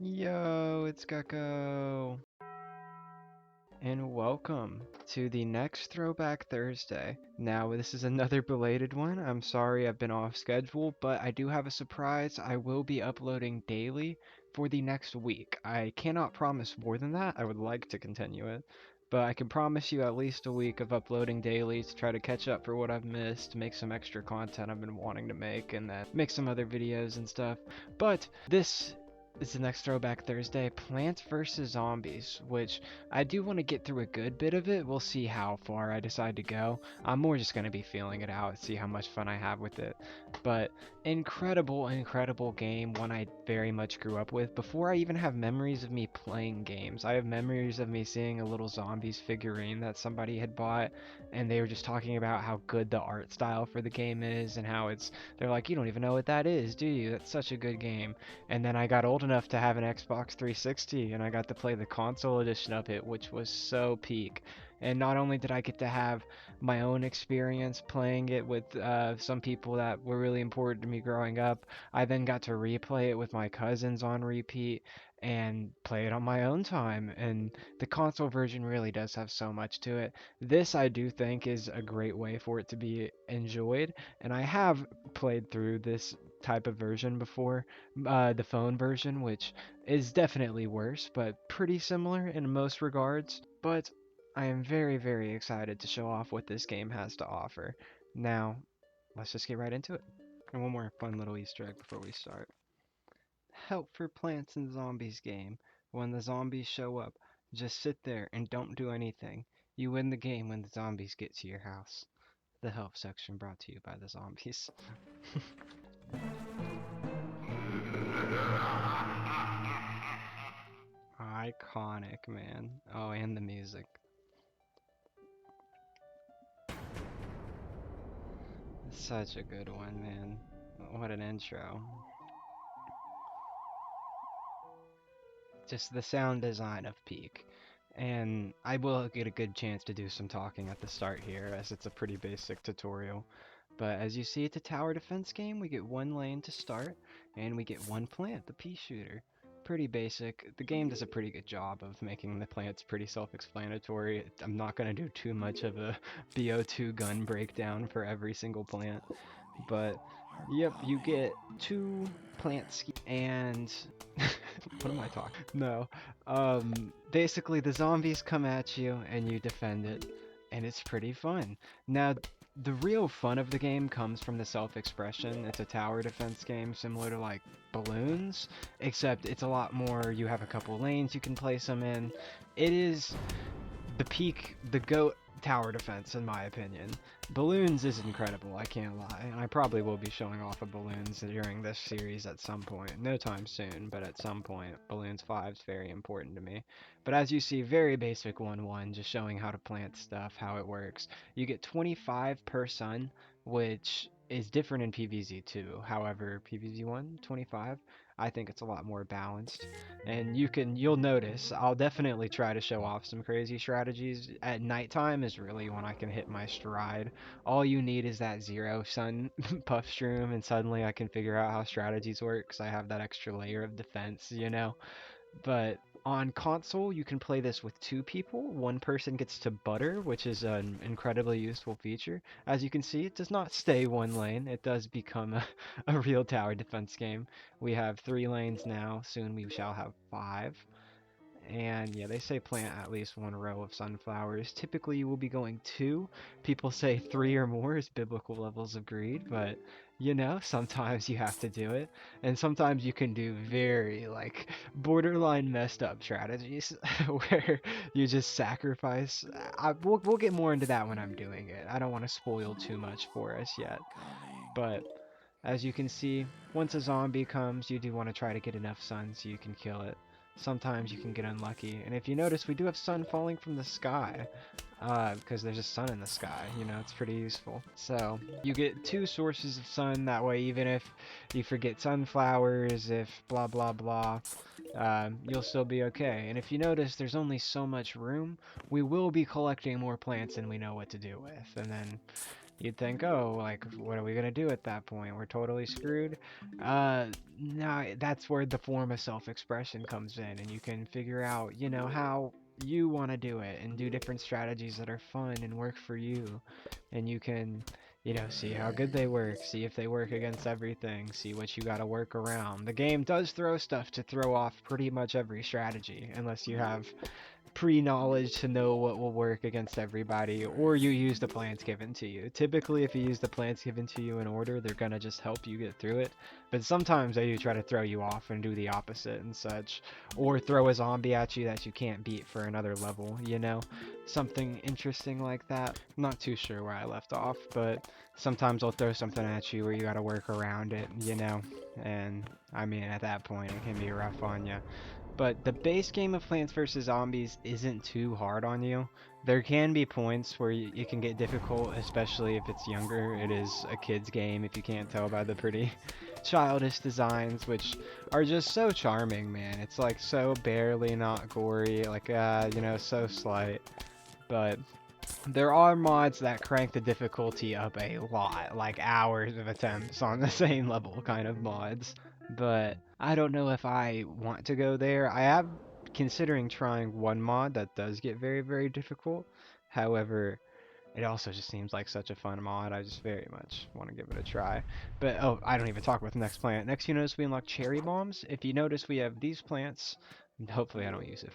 Yo, it's Gecko, and welcome to the next Throwback Thursday. Now, this is another belated one. I'm sorry I've been off schedule, but I do have a surprise. I will be uploading daily for the next week. I cannot promise more than that. I would like to continue it, but I can promise you at least a week of uploading daily to try to catch up for what I've missed, make some extra content I've been wanting to make, and then make some other videos and stuff. But this is the next Throwback Thursday, Plants vs. Zombies, which I do want to get through a good bit of it. We'll see how far I decide to go. I'm more just going to be feeling it out, see how much fun I have with it. But incredible game, one I very much grew up with. Before I even have memories of me playing games, I have memories of me seeing a little zombies figurine that somebody had bought, and they were just talking about how good the art style for the game is, and how they're like, you don't even know what that is, do you? That's such a good game. And then I got old enough to have an Xbox 360 and I got to play the console edition of it, which was so peak. And not only did I get to have my own experience playing it with some people that were really important to me growing up, I then got to replay it with my cousins on repeat and play it on my own time. And the console version really does have so much to it. This, I do think, is a great way for it to be enjoyed. And I have played through this type of version before, the phone version, which is definitely worse, but pretty similar in most regards. But I am very excited to show off what this game has to offer. Now, let's just get right into it. And one more fun little Easter egg before we start. Help for Plants and Zombies game. When the zombies show up, just sit there and don't do anything. You win the game when the zombies get to your house. The help section brought to you by the zombies. Iconic, man. Oh, and the music. Such a good one, man. What an intro. Just the sound design of Peak. And I will get a good chance to do some talking at the start here, as it's a pretty basic tutorial. But as you see, it's a tower defense game. We get one lane to start, and we get one plant, the pea shooter. Pretty basic. The game does a pretty good job of making the plants pretty self-explanatory. I'm not going to do too much of a BO2 gun breakdown for every single plant. But, yep, you get two plants and... what am I talking? No. Basically the zombies come at you and you defend it, and it's pretty fun. Now, the real fun of the game comes from the self-expression. It's a tower defense game similar to like Balloons, except it's a lot more. You have a couple lanes you can place them in. It is the GOAT tower defense in my opinion. Balloons is incredible, I can't lie, and I probably will be showing off of Balloons during this series at some point. No time soon, but at some point. Balloons 5 is very important to me. But as you see, very basic 1-1, just showing how to plant stuff, how it works. You get 25 per sun, which is different in PvZ2. However, PvZ1, 25. I think it's a lot more balanced. And you'll notice, I'll definitely try to show off some crazy strategies. At nighttime is really when I can hit my stride. All you need is that 0 sun puff shroom, and suddenly I can figure out how strategies work, because I have that extra layer of defense, you know? But on console, you can play this with two people. One person gets to butter, which is an incredibly useful feature. As you can see, it does not stay one lane. It does become a real tower defense game. We have 3 lanes now. Soon we shall have 5. And yeah, they say plant at least 1 row of sunflowers. Typically, you will be going 2. People say 3 or more is biblical levels of greed, but you know, sometimes you have to do it. And sometimes you can do very, like, borderline messed up strategies where you just sacrifice. We'll get more into that when I'm doing it. I don't want to spoil too much for us yet. But as you can see, once a zombie comes, you do want to try to get enough sun so you can kill it. Sometimes you can get unlucky, and if you notice, we do have sun falling from the sky, because there's a sun in the sky, you know, it's pretty useful. So, you get 2 sources of sun, that way even if you forget sunflowers, if blah blah blah, you'll still be okay. And if you notice, there's only so much room, we will be collecting more plants than we know what to do with, and then You'd think, oh, like, what are we gonna do at that point? We're totally screwed. Uh, no, that's where the form of self-expression comes in, and you can figure out, how you want to do it and do different strategies that are fun and work for you. And you can, see how good they work, see if they work against everything, see what you gotta work around. The game does throw stuff to throw off pretty much every strategy, unless you have pre-knowledge to know what will work against everybody, or you use the plans given to you. Typically, if you use the plans given to you in order, they're gonna just help you get through it. But sometimes they do try to throw you off and do the opposite and such, or throw a zombie at you that you can't beat for another level, Something interesting like that. I'm not too sure where I left off, but sometimes they'll throw something at you where you gotta work around it. And I mean, at that point, it can be rough on you. But the base game of Plants vs. Zombies isn't too hard on you. There can be points where it can get difficult, especially if it's younger. It is a kid's game, if you can't tell by the pretty childish designs, which are just so charming, man. It's like so barely not gory, like, so slight. But there are mods that crank the difficulty up a lot, like hours of attempts on the same level kind of mods. But I don't know if I want to go there. I am considering trying one mod that does get very, very difficult. However, it also just seems like such a fun mod. I just very much want to give it a try. But, oh, I don't even talk about the next plant. Next, you notice we unlock cherry bombs. If you notice, we have these plants. Hopefully I don't use it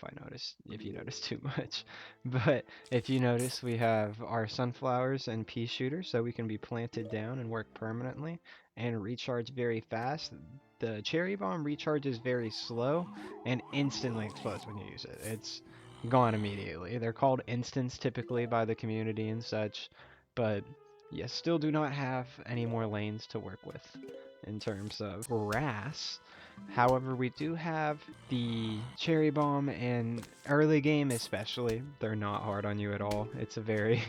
if you notice too much. But if you notice, we have our sunflowers and pea shooters, so we can be planted down and work permanently and recharge very fast. The cherry bomb recharges very slow and instantly explodes when you use it. It's gone immediately. They're called instants typically by the community and such, but yes, still do not have any more lanes to work with in terms of grass. However, we do have the cherry bomb, and early game especially, they're not hard on you at all. It's a very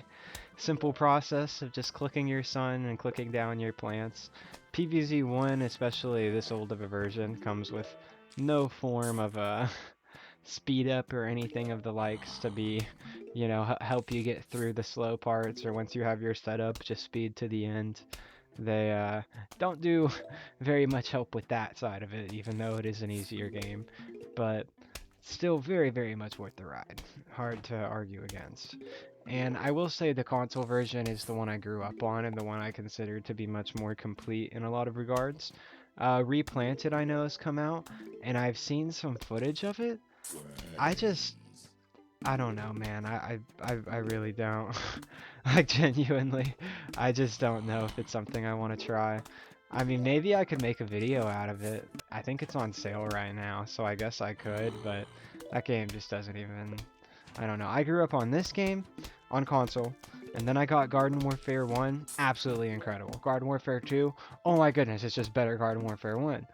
simple process of just clicking your sun and clicking down your plants. PVZ1, especially this old of a version, comes with no form of a speed up or anything of the likes to be, help you get through the slow parts, or once you have your setup, just speed to the end. They don't do very much help with that side of it, even though it is an easier game, but still very, very much worth the ride. Hard to argue against. And I will say the console version is the one I grew up on and the one I consider to be much more complete in a lot of regards. Replanted, I know, has come out, and I've seen some footage of it. I just, I don't know, man. I really don't. Like, genuinely, I just don't know if it's something I want to try. I mean, maybe I could make a video out of it. I think it's on sale right now, so I guess I could, but that game just doesn't even... I don't know. I grew up on this game on console, and then I got Garden Warfare 1. Absolutely incredible. Garden Warfare 2, oh my goodness, it's just better Garden Warfare 1.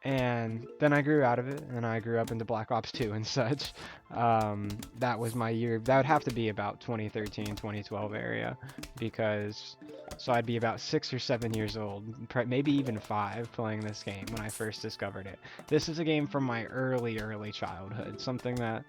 And then I grew out of it, and I grew up into Black Ops 2 and such. That was my year. That would have to be about 2013, 2012 area, because so I'd be about 6 or 7 years old, maybe even 5, playing this game when I first discovered it. This is a game from my early, early childhood, something that,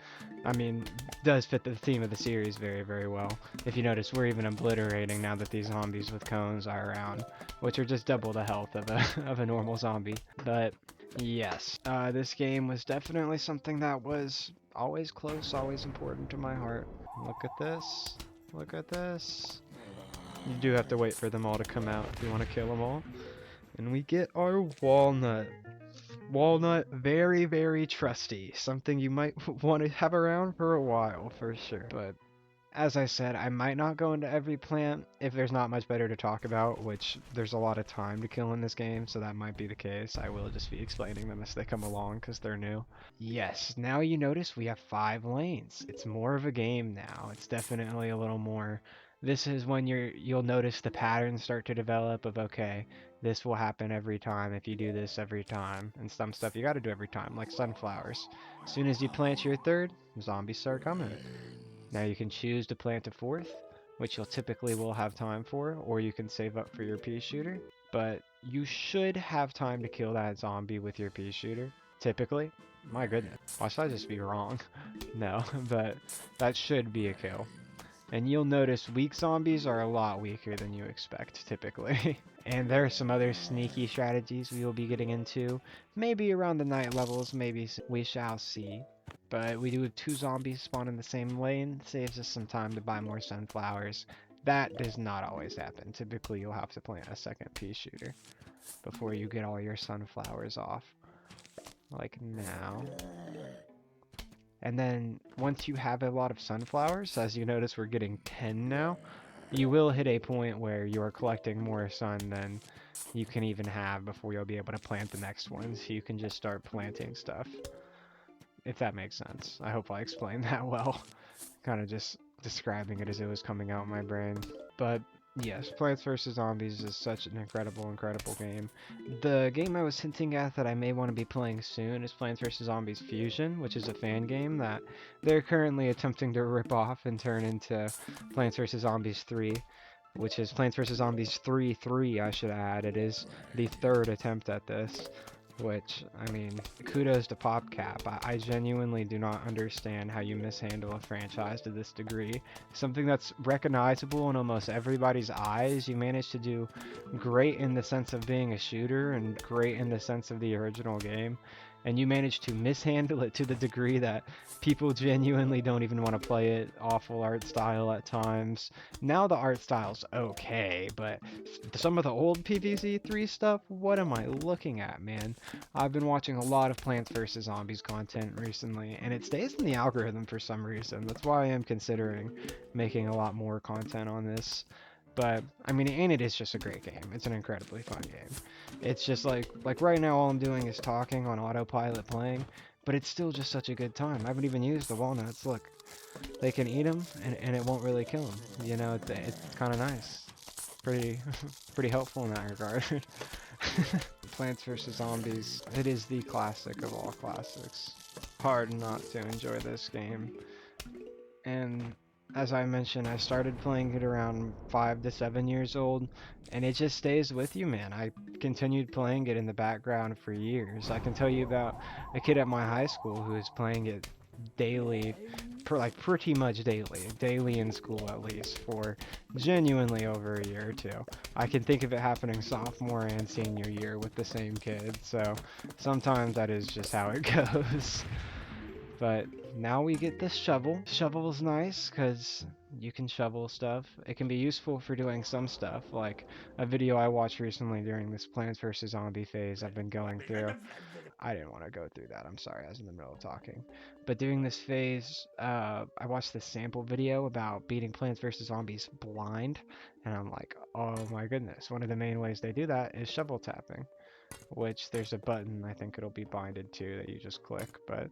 I mean, does fit the theme of the series very, very well. If you notice, we're even obliterating now that these zombies with cones are around, which are just double the health of a normal zombie. But yes, this game was definitely something that was always close, always important to my heart. Look at this. Look at this. You do have to wait for them all to come out if you want to kill them all. And we get our Walnut. Walnut, very, very trusty. Something you might want to have around for a while, for sure. But as I said, I might not go into every plant if there's not much better to talk about, which there's a lot of time to kill in this game, so that might be the case. I will just be explaining them as they come along because they're new. Yes, now you notice we have 5 lanes. It's more of a game now. It's definitely a little more... This is when you'll notice the patterns start to develop of, okay, this will happen every time if you do this every time, and some stuff you gotta do every time, like sunflowers. As soon as you plant your 3rd, zombies start coming. Now you can choose to plant a 4th, which you'll typically will have time for, or you can save up for your pea shooter. But you should have time to kill that zombie with your pea shooter, typically. My goodness, why should I just be wrong? No, but that should be a kill. And you'll notice weak zombies are a lot weaker than you expect typically. And there are some other sneaky strategies we will be getting into. Maybe around the night levels, maybe we shall see. But we do have 2 zombies spawn in the same lane, saves us some time to buy more sunflowers. That does not always happen. Typically you'll have to plant a second pea shooter before you get all your sunflowers off. Like now. And then once you have a lot of sunflowers, as you notice we're getting 10 now, you will hit a point where you are collecting more sun than you can even have before you'll be able to plant the next one. So you can just start planting stuff. If that makes sense. I hope I explained that well. Kind of just describing it as it was coming out in my brain. But yes, Plants vs. Zombies is such an incredible, incredible game. The game I was hinting at that I may want to be playing soon is Plants vs. Zombies Fusion, which is a fan game that they're currently attempting to rip off and turn into Plants vs. Zombies 3, which is Plants vs. Zombies 3-3, I should add. It is the 3rd attempt at this. Which, I mean, kudos to PopCap. I genuinely do not understand how you mishandle a franchise to this degree. Something that's recognizable in almost everybody's eyes, you managed to do great in the sense of being a shooter and great in the sense of the original game. And you managed to mishandle it to the degree that people genuinely don't even want to play it. Awful art style at times. Now the art style's okay, but some of the old PvZ3 stuff, what am I looking at, man? I've been watching a lot of Plants vs. Zombies content recently, and it stays in the algorithm for some reason. That's why I am considering making a lot more content on this. But, I mean, and it is just a great game. It's an incredibly fun game. It's just like right now all I'm doing is talking on autopilot playing, but it's still just such a good time. I haven't even used the walnuts. Look, they can eat them, and it won't really kill them. You know, it's kind of nice. Pretty, pretty helpful in that regard. Plants vs. Zombies, it is the classic of all classics. Hard not to enjoy this game. And as I mentioned, I started playing it around 5 to 7 years old, and it just stays with you, man. I continued playing it in the background for years. I can tell you about a kid at my high school who is playing it daily, pretty much daily in school at least, for genuinely over a year or 2. I can think of it happening sophomore and senior year with the same kid, so sometimes that is just how it goes. But now we get this shovel. Shovel's nice because you can shovel stuff. It can be useful for doing some stuff, like a video I watched recently during this Plants vs. Zombie phase I've been going through. I didn't want to go through that, I'm sorry, I was in the middle of talking. But during this phase, I watched this sample video about beating Plants vs. Zombies blind, and I'm like, oh my goodness, one of the main ways they do that is shovel tapping, which there's a button, I think it'll be binded to, that you just click, but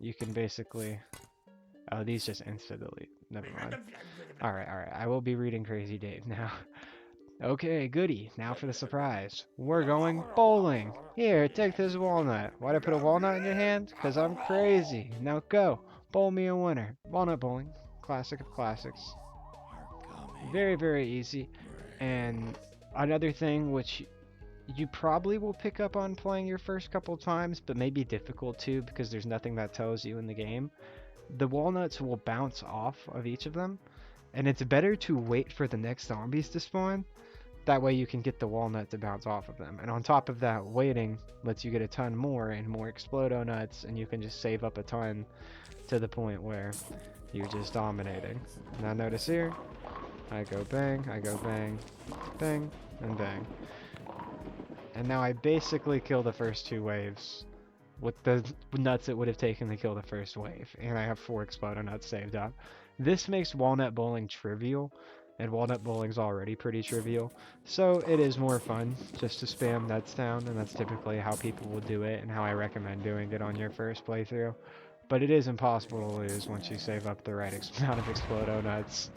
you can basically... Oh, these just insta-delete. Never mind. Alright, I will be reading Crazy Dave now. Okay, goody. Now for the surprise. We're going bowling. Here, take this walnut. Why'd I put a walnut in your hand? Because I'm crazy. Now go. Bowl me a winner. Walnut bowling. Classic of classics. Very, very easy. And another thing which you probably will pick up on playing your first couple times, but may be difficult too because there's nothing that tells you in the game. The walnuts will bounce off of each of them, and it's better to wait for the next zombies to spawn. That way you can get the walnut to bounce off of them. And on top of that, waiting lets you get a ton more and more Explodo nuts, and you can just save up a ton to the point where you're just dominating. Now notice here, I go bang, bang, and bang. And now I basically kill the first 2 waves with the nuts it would have taken to kill the first wave. And I have 4 Explodo nuts saved up. This makes walnut bowling trivial, and walnut bowling's already pretty trivial. So it is more fun just to spam nuts down, and that's typically how people will do it and how I recommend doing it on your first playthrough. But it is impossible to lose once you save up the right amount of Explodo nuts.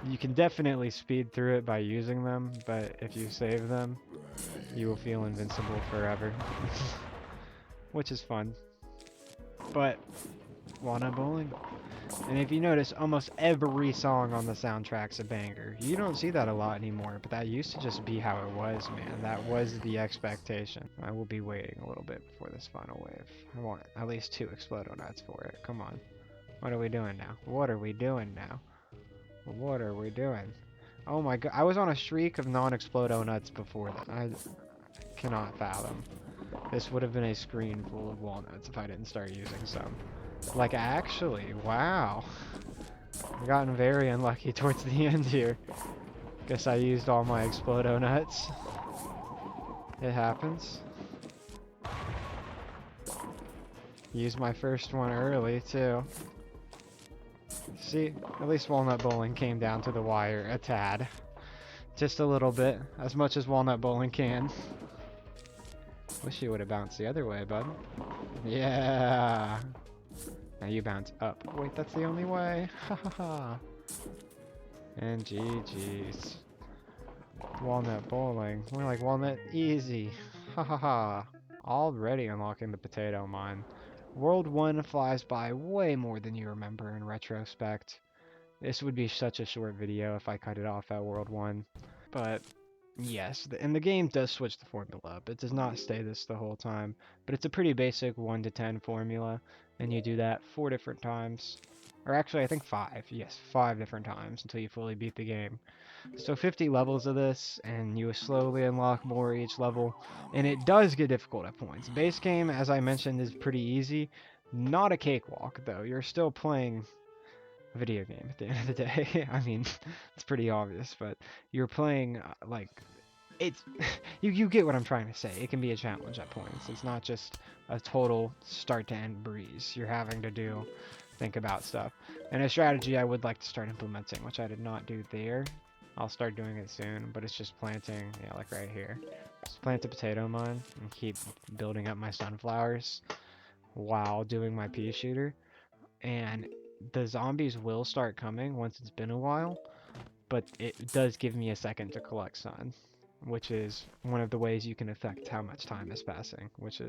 You can definitely speed through it by using them, but if you save them, you will feel invincible forever. Which is fun. But walnut bowling. And if you notice, almost every song on the soundtrack's a banger. You don't see that a lot anymore, but that used to just be how it was, man. That was the expectation. I will be waiting a little bit before this final wave. I want at least 2 Explodo nuts for it. Come on. What are we doing now? What are we doing now? What are we doing? Oh my god, I was on a streak of non-explodo nuts before that. I cannot fathom. This would have been a screen full of walnuts if I didn't start using some. Like, actually, wow. I've gotten very unlucky towards the end here. Guess I used all my explodo nuts. It happens. Used my first one early, too. See, at least Walnut Bowling came down to the wire a tad. Just a little bit, as much as Walnut Bowling can. Wish you would have bounced the other way, bud. Yeah! Now you bounce up. Wait, that's the only way. Ha ha ha. And GG's. Walnut Bowling. More like Walnut Easy. Ha ha ha. Already unlocking the potato mine. World 1 flies by way more than you remember in retrospect. This would be such a short video if I cut it off at World 1. But yes, and the game does switch the formula up. It does not stay this the whole time, but it's a pretty basic 1 to 10 formula, and you do that 4 different times. Or actually, I think 5. Yes, 5 different times until you fully beat the game. So 50 levels of this, and you slowly unlock more each level, and it does get difficult at points. Base game, as I mentioned, is pretty easy. Not a cakewalk, though. You're still playing a video game at the end of the day. I mean, it's pretty obvious, but you're playing, like, it's you get what I'm trying to say. It can be a challenge at points. It's not just a total start to end breeze. You're having to think about stuff. And a strategy I would like to start implementing, which I did not do there. I'll start doing it soon, but it's just planting, yeah, like right here. Just plant a potato mine and keep building up my sunflowers while doing my pea shooter. And the zombies will start coming once it's been a while, but it does give me a second to collect sun, which is one of the ways you can affect how much time is passing, which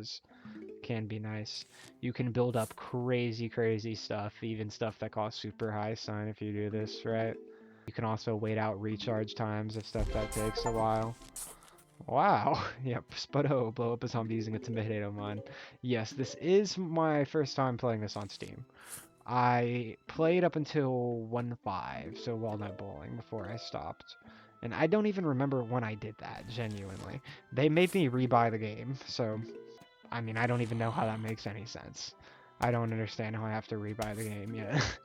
can be nice. You can build up crazy stuff, even stuff that costs super high sun if you do this right. You can also wait out recharge times of stuff that takes a while. Wow, yep, Spuddo, blow up a zombie using a tomato mine. Yes, this is my first time playing this on Steam. I played up until 1.5, so Walnut Bowling, before I stopped. And I don't even remember when I did that, genuinely. They made me rebuy the game, so, I mean, I don't even know how that makes any sense. I don't understand how I have to rebuy the game yet.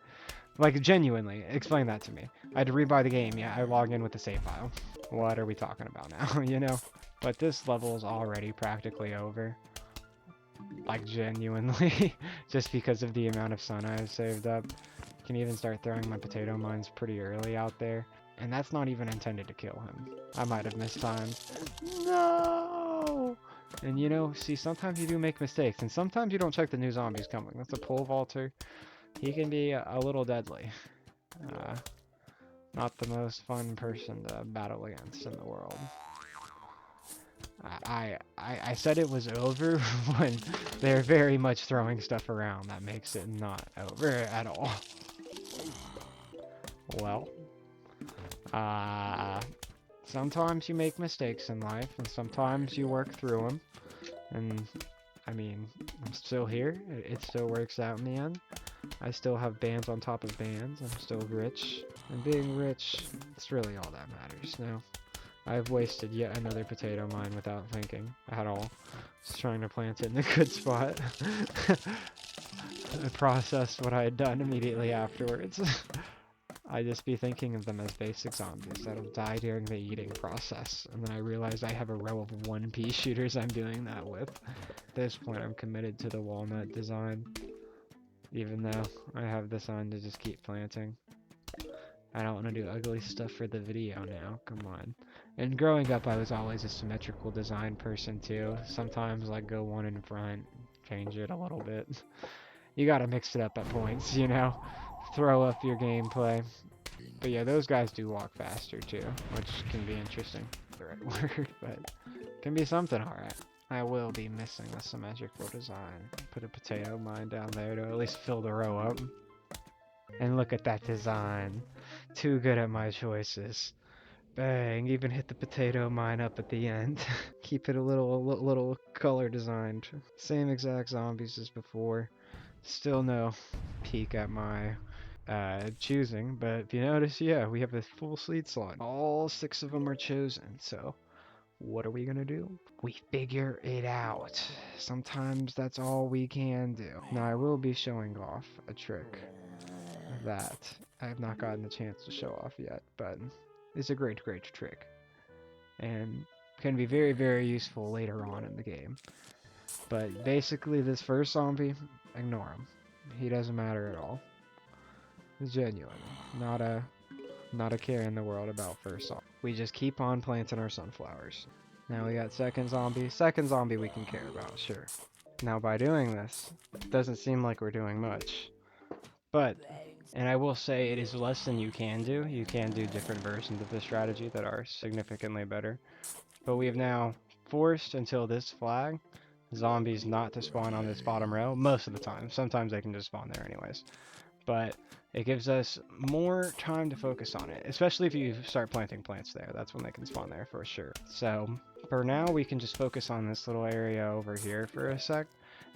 Like, genuinely, explain that to me. I had to rebuy the game, yeah, I log in with the save file. What are we talking about now, you know? But this level is already practically over. Like, genuinely, just because of the amount of sun I have saved up. Can even start throwing my potato mines pretty early out there. And that's not even intended to kill him. I might have mistimed. No! And you know, see, sometimes you do make mistakes, and sometimes you don't check the new zombies coming. That's a pole vaulter. He can be a little deadly. Not the most fun person to battle against in the world. I said it was over when they're very much throwing stuff around. That makes it not over at all. Well, sometimes you make mistakes in life, and sometimes you work through them. And, I mean, I'm still here. It still works out in the end. I still have bands on top of bands. I'm still rich. And being rich, it's really all that matters now. I've wasted yet another potato mine without thinking at all. Just trying to plant it in a good spot. I processed what I had done immediately afterwards. I just be thinking of them as basic zombies that'll die during the eating process, and then I realized I have a row of 1-piece shooters I'm doing that with. At this point, I'm committed to the walnut design, even though I have the sun to just keep planting. I don't want to do ugly stuff for the video now, come on. And growing up, I was always a symmetrical design person too. Sometimes, like, go one in front, change it a little bit. You gotta mix it up at points, you know? Throw up your gameplay. But yeah, those guys do walk faster too, which can be interesting. The right word, but can be something alright. I will be missing a symmetrical design. Put a potato mine down there to at least fill the row up. And look at that design. Too good at my choices. Bang, even hit the potato mine up at the end. Keep it a little color designed. Same exact zombies as before. Still no peek at my choosing, but if you notice, yeah, we have a full seed slot. All 6 of them are chosen, so what are we gonna do? We figure it out. Sometimes that's all we can do. Now, I will be showing off a trick that I have not gotten the chance to show off yet, but it's a great, great trick, and can be very, very useful later on in the game. But basically, this first zombie, ignore him. He doesn't matter at all. Genuine. Not a care in the world about first zombie. We just keep on planting our sunflowers. Now we got second zombie. Second zombie we can care about, sure. Now by doing this, it doesn't seem like we're doing much. But, and I will say it is less than you can do. You can do different versions of this strategy that are significantly better. But we have now forced until this flag zombies not to spawn on this bottom row most of the time. Sometimes they can just spawn there anyways. But it gives us more time to focus on it, especially if you start planting plants there. That's when they can spawn there for sure. So for now, we can just focus on this little area over here for a sec.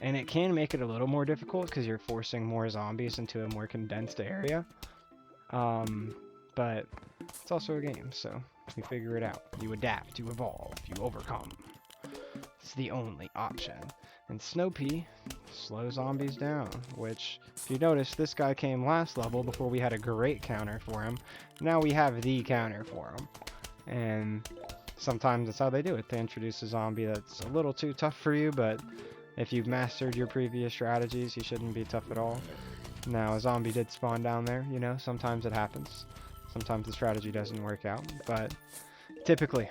And it can make it a little more difficult because you're forcing more zombies into a more condensed area. But it's also a game, so you figure it out. You adapt, you evolve, you overcome. It's the only option. And Snow Pea slows zombies down, which, if you notice, this guy came last level before we had a great counter for him. Now we have the counter for him. And sometimes that's how they do it. They introduce a zombie that's a little too tough for you, but if you've mastered your previous strategies, he shouldn't be tough at all. Now, a zombie did spawn down there, you know, sometimes it happens. Sometimes the strategy doesn't work out, but typically,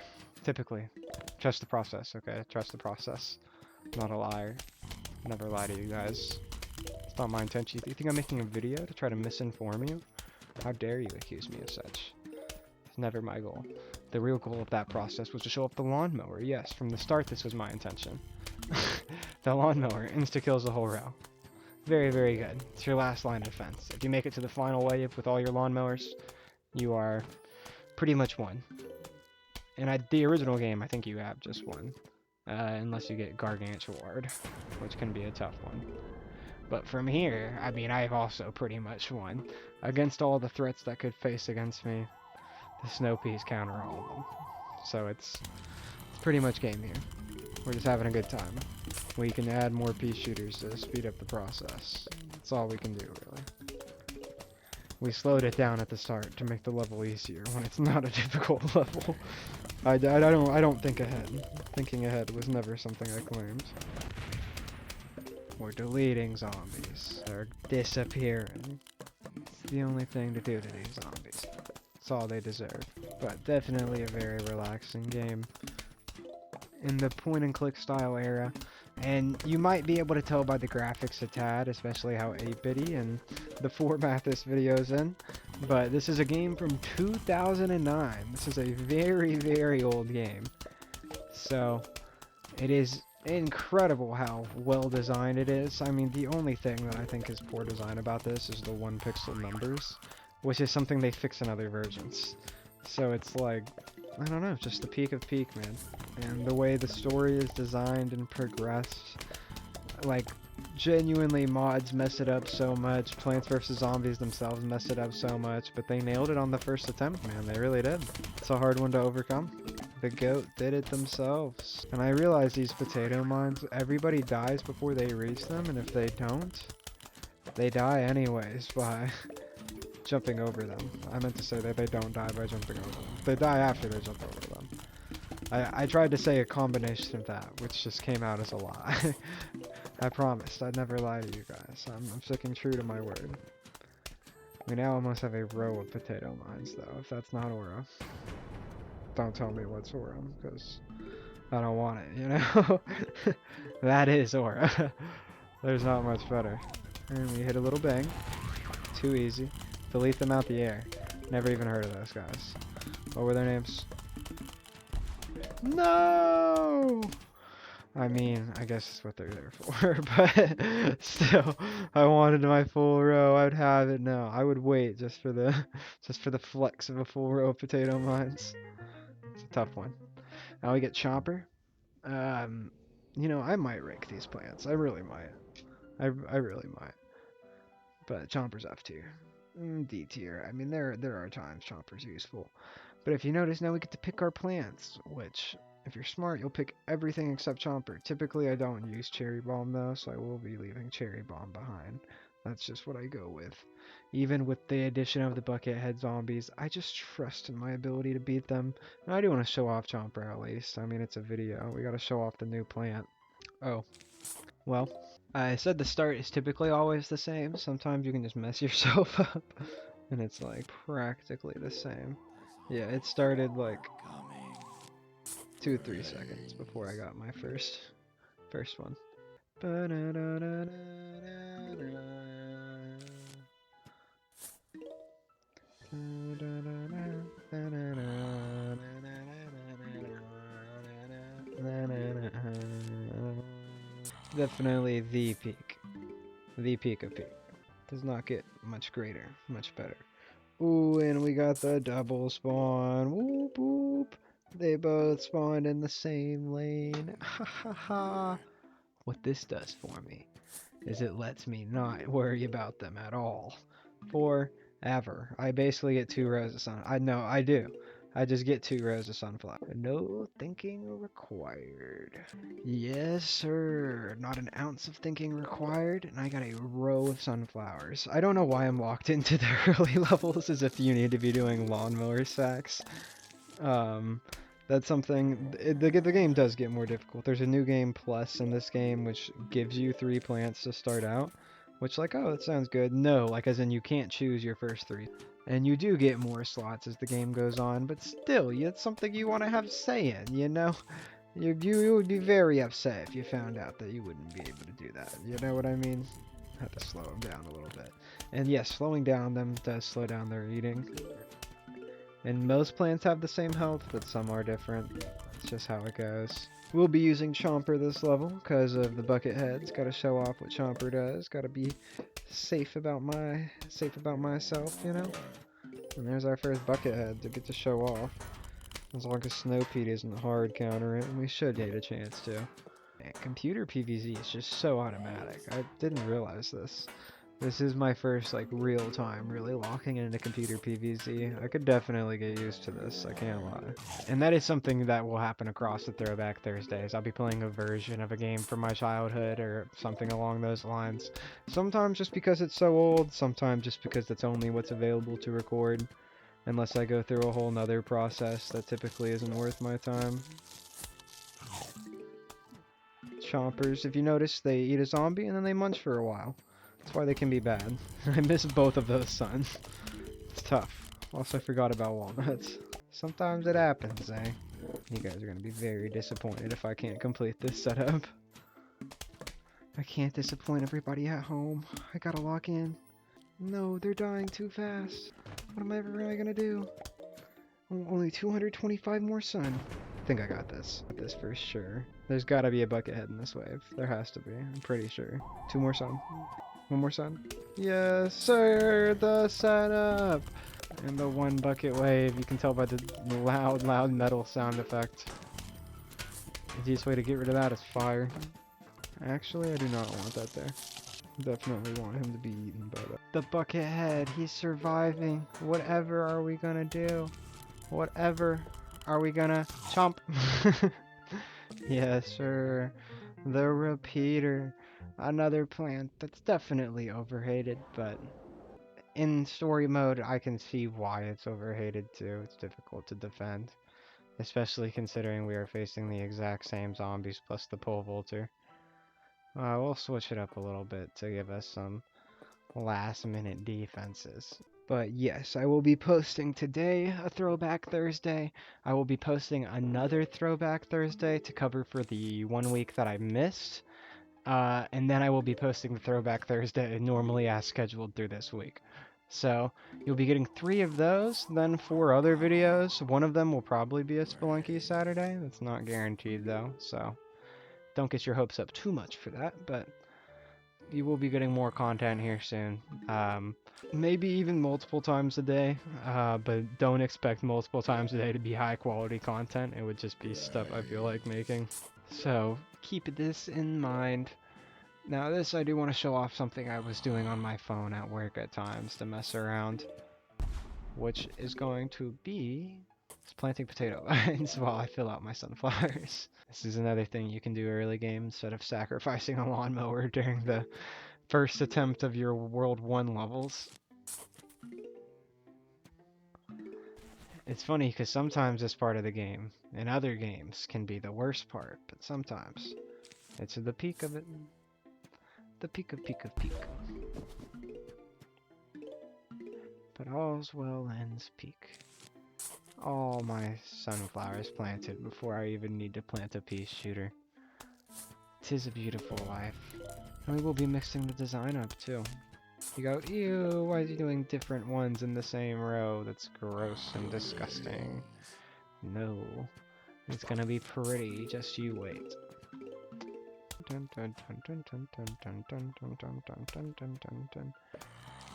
trust the process, okay? Trust the process. I'm not a liar. Never lie to you guys. It's not my intention. You think I'm making a video to try to misinform you? How dare you accuse me of such? It's never my goal. The real goal of that process was to show off the lawnmower. Yes, from the start this was my intention. The lawnmower insta-kills the whole row. Very, very good. It's your last line of defense. If you make it to the final wave with all your lawnmowers, you are pretty much won. And the original game, I think you have just won. Unless you get Gargantuard, which can be a tough one. But from here, I mean, I've also pretty much won. Against all the threats that could face against me, the Snow Peas counter all of them. So it's pretty much game here. We're just having a good time. We can add more Peashooters to speed up the process. That's all we can do, really. We slowed it down at the start to make the level easier when it's not a difficult level. I don't think ahead. Thinking ahead was never something I claimed. We're deleting zombies. They're disappearing. It's the only thing to do to these zombies. It's all they deserve. But definitely a very relaxing game. In the point-and-click style era. And you might be able to tell by the graphics a tad, especially how 8-bitty and the format this video's in. But this is a game from 2009. This is a very, very old game. So, it is incredible how well designed it is. I mean, the only thing that I think is poor design about this is the 1-pixel numbers, which is something they fix in other versions. So it's like, I don't know, just the peak of peak, man. And the way the story is designed and progressed, like, genuinely mods mess it up so much. Plants vs. Zombies themselves mess it up so much, but they nailed it on the first attempt, man. They really did. It's a hard one to overcome. The goat did it themselves. And I realize these potato mines, everybody dies before they reach them, and if they don't, they die anyways by jumping over them. I meant to say that they don't die by jumping over them. They die after they jump over them. I tried to say a combination of that, which just came out as a lie. I promised I'd never lie to you guys. I'm sticking true to my word. We now almost have a row of potato mines, though, if that's not aura. Don't tell me what's aura, because I don't want it, you know? That is aura. There's not much better. And we hit a little bang. Too easy. Delete them out the air. Never even heard of those guys. What were their names? No! I mean, I guess that's what they're there for, but still, I wanted my full row. I'd have it now. I would wait just for the flex of a full row of potato mines. It's a tough one. Now we get Chomper. You know, I might rake these plants. I really might. I really might. But Chomper's F tier. D tier. I mean, there are times Chomper's useful. But if you notice, now we get to pick our plants, which, if you're smart, you'll pick everything except Chomper. Typically, I don't use Cherry Bomb, though, so I will be leaving Cherry Bomb behind. That's just what I go with. Even with the addition of the Buckethead zombies, I just trust in my ability to beat them. And I do want to show off Chomper, at least. I mean, it's a video. We gotta show off the new plant. Oh, well. I said the start is typically always the same. Sometimes you can just mess yourself up, and it's like practically the same. Yeah, it started like 2-3 seconds before I got my first one. Definitely the peak. The peak of peak. Does not get much greater, much better. Ooh, and we got the double spawn. Whoop whoop. They both spawned in the same lane. Ha ha ha. What this does for me is it lets me not worry about them at all. Forever. I basically get 2 rows of sun. I know, I do. I just get 2 rows of sunflower. No thinking required. Yes, sir. Not an ounce of thinking required, and I got a row of sunflowers. I don't know why I'm locked into the early levels as if you need to be doing lawnmower sacks. That's something. The game does get more difficult. There's a new game plus in this game which gives you 3 plants to start out, which like, oh, that sounds good. No, like as in you can't choose your first 3. And you do get more slots as the game goes on, but still, it's something you want to have say in, you know? You would be very upset if you found out that you wouldn't be able to do that. You know what I mean? Have to slow them down a little bit. And yes, slowing down them does slow down their eating. And most plants have the same health, but some are different. It's just how it goes. We'll be using Chomper this level because of the bucket heads. Got to show off what Chomper does. Got to be safe about myself, you know. And there's our first bucket head to get to show off. As long as Snow Pete isn't hard counter it, and we should get a chance to. Man, computer PvZ is just so automatic. I didn't realize this. This is my first, like, real time really locking into computer PvZ. I could definitely get used to this, I can't lie. And that is something that will happen across the Throwback Thursdays. I'll be playing a version of a game from my childhood or something along those lines. Sometimes just because it's so old, sometimes just because that's only what's available to record. Unless I go through a whole nother process that typically isn't worth my time. Chompers, if you notice, they eat a zombie and then they munch for a while. That's why they can be bad. I miss both of those sons. It's tough. Also, I forgot about walnuts. Sometimes it happens, eh? You guys are gonna be very disappointed if I can't complete this setup. I can't disappoint everybody at home. I gotta lock in. No, they're dying too fast. What am I ever gonna do? Only 225 more sun. I think I got this. Got this for sure. There's gotta be a bucket head in this wave. There has to be. I'm pretty sure. 2 more sun. 1 more sun. Yes, sir! The setup! And the 1 bucket wave. You can tell by the loud metal sound effect. The easiest way to get rid of that is fire. Actually, I do not want that there. Definitely want him to be eaten by that. The bucket head, he's surviving. Whatever are we gonna do? Whatever are we gonna chomp? Yes, sir. The repeater. Another plant that's definitely overhated, but in story mode, I can see why it's overhated too. It's difficult to defend, especially considering we are facing the exact same zombies plus the pole vaulter. We'll switch it up a little bit to give us some last-minute defenses. But yes, I will be posting today a Throwback Thursday. I will be posting another Throwback Thursday to cover for the 1 week that I missed. And then I will be posting the Throwback Thursday normally as scheduled through this week. So you'll be getting 3 of those, then 4 other videos. One of them will probably be a Spelunky Saturday. That's not guaranteed though, so don't get your hopes up too much for that, but you will be getting more content here soon. Maybe even multiple times a day, but don't expect multiple times a day to be high quality content. It would just be stuff I feel like making. So keep this in mind. Now this, I do want to show off something I was doing on my phone at work at times to mess around, which is going to be planting potato vines while I fill out my sunflowers. This is another thing you can do early game instead of sacrificing a lawnmower during the first attempt of your World 1 levels. It's funny because sometimes this part of the game, in other games, can be the worst part, but sometimes it's the peak of it. The peak of peak of peak. But all's well ends peak. All my sunflowers planted before I even need to plant a pea shooter. 'Tis a beautiful life. And we will be mixing the design up too. You go, ew, why is he doing different ones in the same row? That's gross and disgusting. No, it's gonna be pretty, just you wait.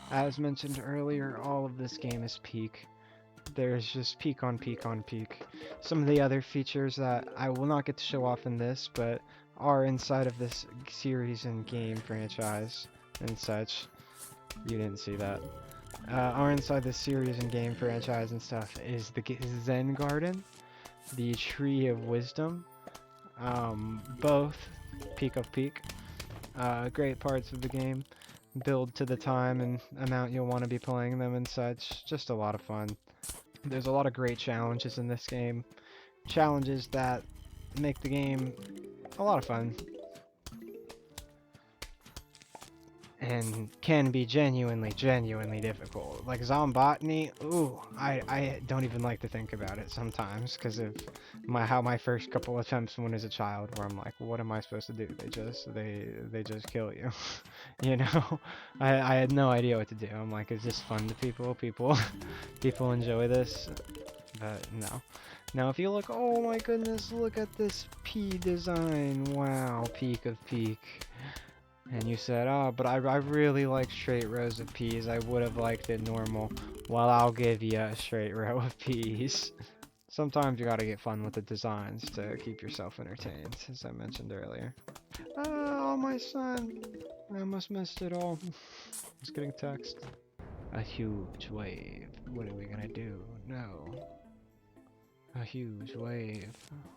As mentioned earlier, all of this game is peak. There's just peak on peak on peak. Some of the other features that I will not get to show off in this, but are inside of this series and game franchise and such. You didn't see that. Are inside this series and game franchise and stuff is the Zen Garden, the Tree of Wisdom, both peak of peak. Great parts of the game. Build to the time and amount you'll want to be playing them and such. Just a lot of fun. There's a lot of great challenges in this game. Challenges that make the game a lot of fun. And can be genuinely difficult. Like Zombotany, ooh, I don't even like to think about it sometimes because of how my first couple attempts went as a child, where I'm like, what am I supposed to do? They just kill you, you know. I had no idea what to do. I'm like, is this fun to people? People enjoy this, but no. Now if you look, oh my goodness, look at this pea design. Wow, peak of peak. And you said, oh, but I really like straight rows of peas. I would have liked it normal. Well, I'll give you a straight row of peas. Sometimes you gotta get fun with the designs to keep yourself entertained, as I mentioned earlier. Oh, my son! I almost missed it all. Just getting text. A huge wave. What are we gonna do? No. A huge wave.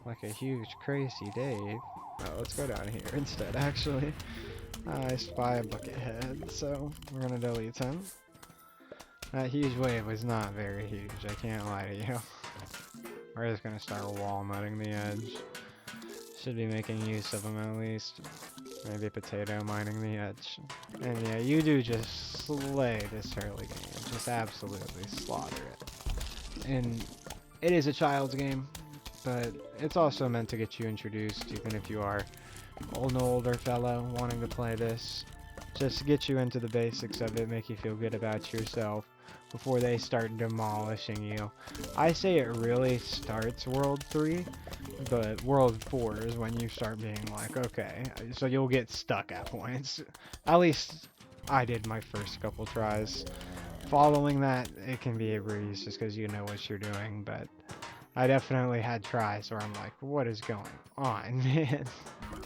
Like a huge crazy Dave. Oh, let's go down here instead, actually. I spy a bucket head, so we're gonna delete him. That huge wave was not very huge, I can't lie to you. We're just gonna start walnutting the edge. Should be making use of them at least. Maybe potato mining the edge. And yeah, you do just slay this early game. Just absolutely slaughter it. And it is a child's game, but it's also meant to get you introduced, even if you are an older fellow wanting to play this. Just to get you into the basics of it, make you feel good about yourself before they start demolishing you. I say it really starts World 3, but World 4 is when you start being like, okay, so you'll get stuck at points. At least I did my first couple tries. Following that, it can be a breeze just because you know what you're doing, but I definitely had tries where I'm like, what is going on, man?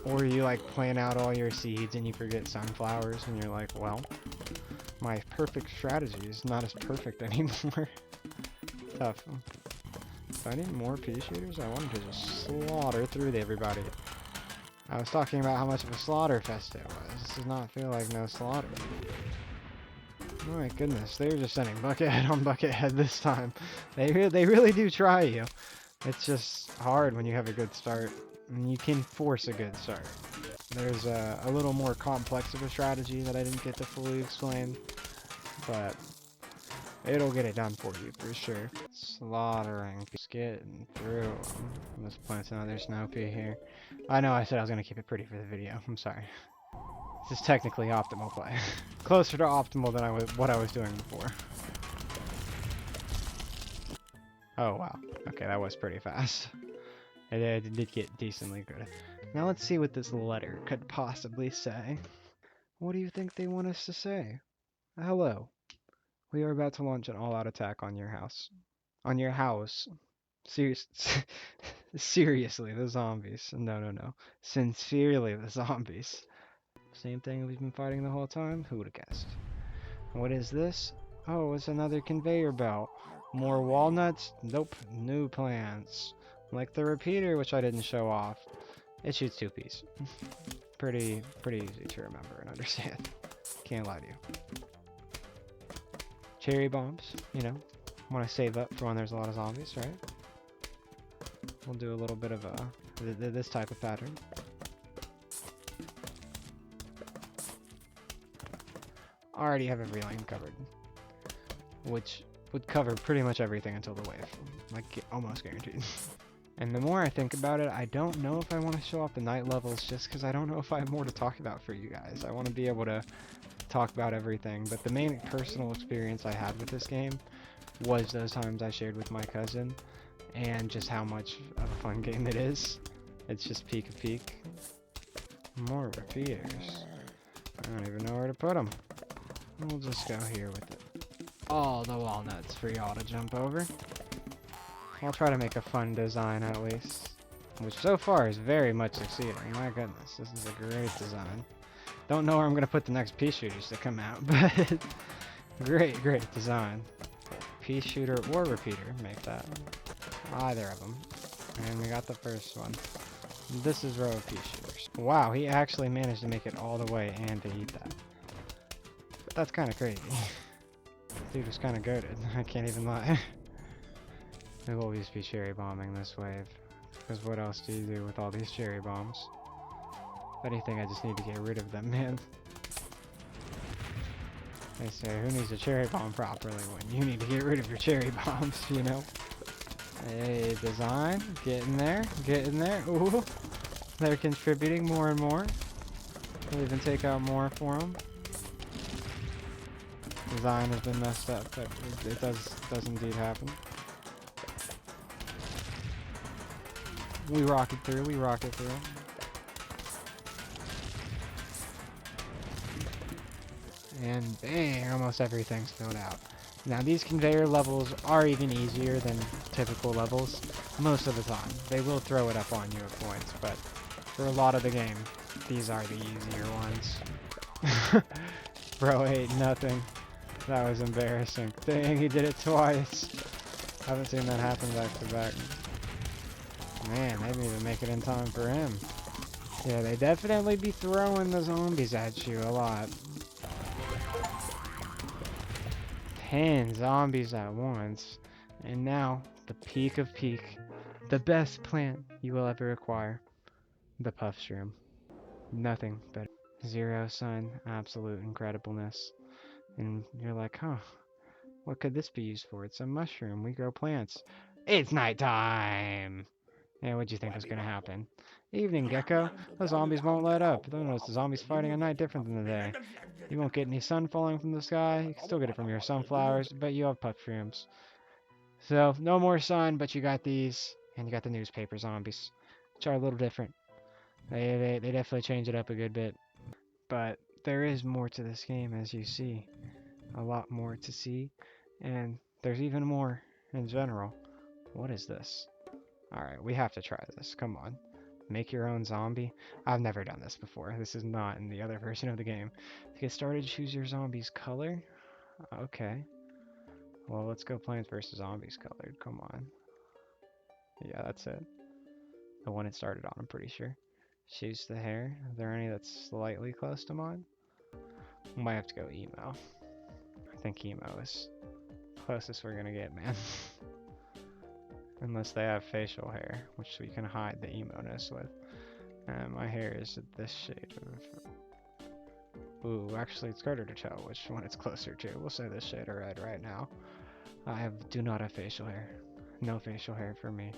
Or you like plan out all your seeds and you forget sunflowers and you're like, well, my perfect strategy is not as perfect anymore. Tough. Do I need more pea shooters? I wanted to just slaughter through everybody. I was talking about how much of a slaughter fest it was. This does not feel like no slaughter. Oh my goodness, they're just sending buckethead on buckethead this time. They really do try you. It's just hard when you have a good start. And you can force a good start. There's a little more complex of a strategy that I didn't get to fully explain, but it'll get it done for you for sure. Slaughtering, just getting through them. I'm just planting another snow pea here. I know I said I was going to keep it pretty for the video. I'm sorry. This is technically optimal play. Closer to optimal than what I was doing before. Oh wow. Okay, that was pretty fast. It did get decently good. Now let's see what this letter could possibly say. What do you think they want us to say? Hello. We are about to launch an all-out attack on your house. On your house. Seriously, the zombies. No. Sincerely, the zombies. Same thing we've been fighting the whole time? Who would have guessed? What is this? Oh, it's another conveyor belt. More walnuts? Nope. New plants. Like the repeater, which I didn't show off. It shoots 2 piece. Pretty easy to remember and understand. Can't lie to you. Cherry bombs, you know. Want to save up for when there's a lot of zombies, right? We'll do a little bit of this type of pattern. Already have every lane covered, which would cover pretty much everything until the wave, like almost guaranteed. And the more I think about it, I don't know if I want to show off the night levels just because I don't know if I have more to talk about for you guys. I want to be able to talk about everything, but the main personal experience I had with this game was those times I shared with my cousin, and just how much of a fun game it is. It's just peak of peak. More repeaters. I don't even know where to put them. We'll just go here with it. All the walnuts for y'all to jump over. I'll try to make a fun design at least, which so far is very much succeeding. My goodness, this is a great design. Don't know where I'm going to put the next Peashooters to come out, but great design. Peashooter or repeater, make that. Either of them. And we got the first one. This is row of Peashooters. Wow, he actually managed to make it all the way and to eat that. That's kind of crazy. Dude was kind of goated. I can't even lie. We'll always be cherry bombing this wave. Because what else do you do with all these cherry bombs? If anything, I just need to get rid of them, man. They say, who needs a cherry bomb properly when you need to get rid of your cherry bombs, you know? Hey, design. Get in there. Get in there. Ooh. They're contributing more and more. We'll even take out more for them. Design has been messed up, but it does indeed happen. We rock it through, we rock it through. And bang, almost everything's filled out. Now these conveyor levels are even easier than typical levels most of the time. They will throw it up on you at points, but for a lot of the game, these are the easier ones. Bro ate nothing. That was embarrassing. Dang, he did it twice. Haven't seen that happen back to back. Man, they didn't even make it in time for him. Yeah, they definitely be throwing the zombies at you a lot. 10 zombies at once. And now, the peak of peak. The best plant you will ever acquire. The puff shroom. Nothing but zero sun, absolute incredibleness. And you're like, huh, what could this be used for? It's a mushroom. We grow plants. It's nighttime! Yeah, what'd you think was gonna happen? Evening, Gecko. The zombies won't let up. Don't notice the zombies fighting at night different than the day. You won't get any sun falling from the sky. You can still get it from your sunflowers, but you have puff shrooms. So, no more sun, but you got these, and you got the newspaper zombies, which are a little different. They definitely change it up a good bit. But there is more to this game, as you see. A lot more to see, and there's even more in general. What is this? Alright, we have to try this. Come on. Make your own zombie. I've never done this before. This is not in the other version of the game. To get started, choose your zombie's color. Okay. Well, let's go Plants vs. Zombies colored. Come on. Yeah, that's it. The one it started on, I'm pretty sure. Choose the hair. Are there any that's slightly close to mine? We might have to go emo. I think emo is closest we're gonna get, man. Unless they have facial hair, which we can hide the emo-ness with. And my hair is this shade of... Ooh, actually it's harder to tell which one it's closer to. We'll say this shade of red right now. Do not have facial hair. No facial hair for me.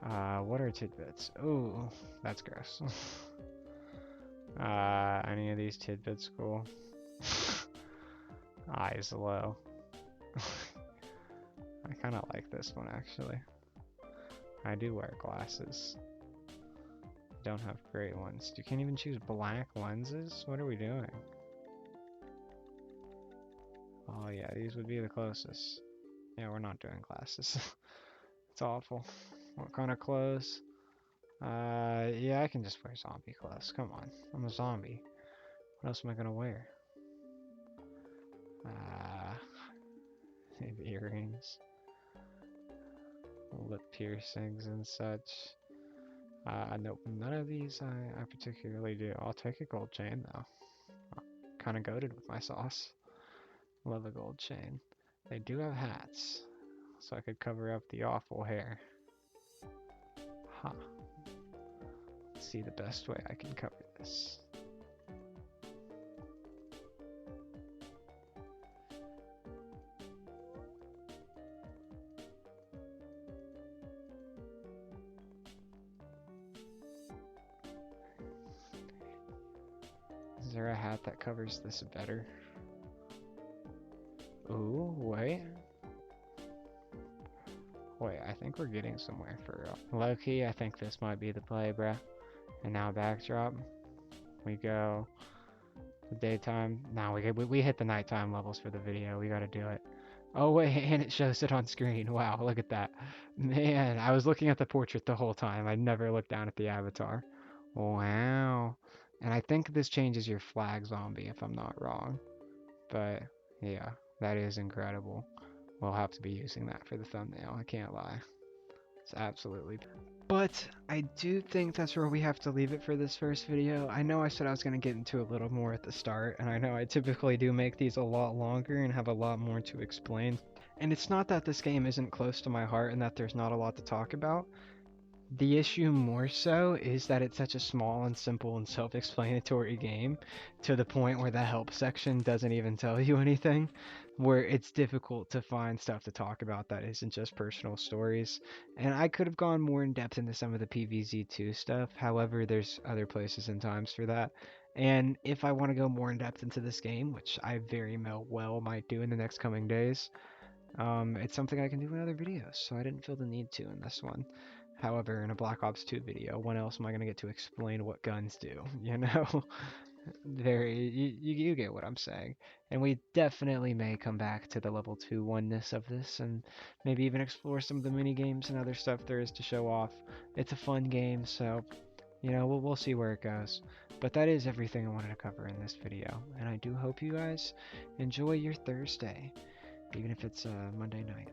What are tidbits? Ooh, that's gross. Any of these tidbits cool? Eyes low. I kind of like this one actually. I do wear glasses. Don't have great ones. You can't even choose black lenses? What are we doing? Oh yeah, these would be the closest. Yeah, we're not doing glasses. It's awful. What kind of clothes? Yeah, I can just wear zombie clothes. Come on, I'm a zombie. What else am I gonna wear? Maybe earrings, lip piercings and such. Nope, none of these I particularly do. I'll take a gold chain though. Kind of goated with my sauce. Love a gold chain. They do have hats, so I could cover up the awful hair. Huh. Let's see the best way I can cover this. Is there a hat that covers this better? Ooh, wait. Wait, I think we're getting somewhere for real. Low-key, I think this might be the play, bruh. And now backdrop. We go the daytime. Now we hit the nighttime levels for the video. We gotta do it. Oh wait, and it shows it on screen. Wow, look at that. Man, I was looking at the portrait the whole time. I never looked down at the avatar. Wow. And I think this changes your flag zombie if I'm not wrong. But yeah, that is incredible. We'll have to be using that for the thumbnail. I can't lie. It's absolutely. But I do think that's where we have to leave it for this first video. I know I said I was going to get into a little more at the start, and I know I typically do make these a lot longer and have a lot more to explain. And it's not that this game isn't close to my heart and that there's not a lot to talk about. The issue more so is that it's such a small and simple and self-explanatory game to the point where the help section doesn't even tell you anything, where it's difficult to find stuff to talk about that isn't just personal stories. And I could have gone more in depth into some of the PvZ2 stuff, however, there's other places and times for that. And if I want to go more in depth into this game, which I very well might do in the next coming days, it's something I can do in other videos, so I didn't feel the need to in this one. However, in a Black Ops 2 video, when else am I going to get to explain what guns do, you know? You get what I'm saying. And we definitely may come back to the level 2 oneness of this, and maybe even explore some of the mini games and other stuff there is to show off. It's a fun game, so, you know, we'll see where it goes. But that is everything I wanted to cover in this video, and I do hope you guys enjoy your Thursday, even if it's Monday night.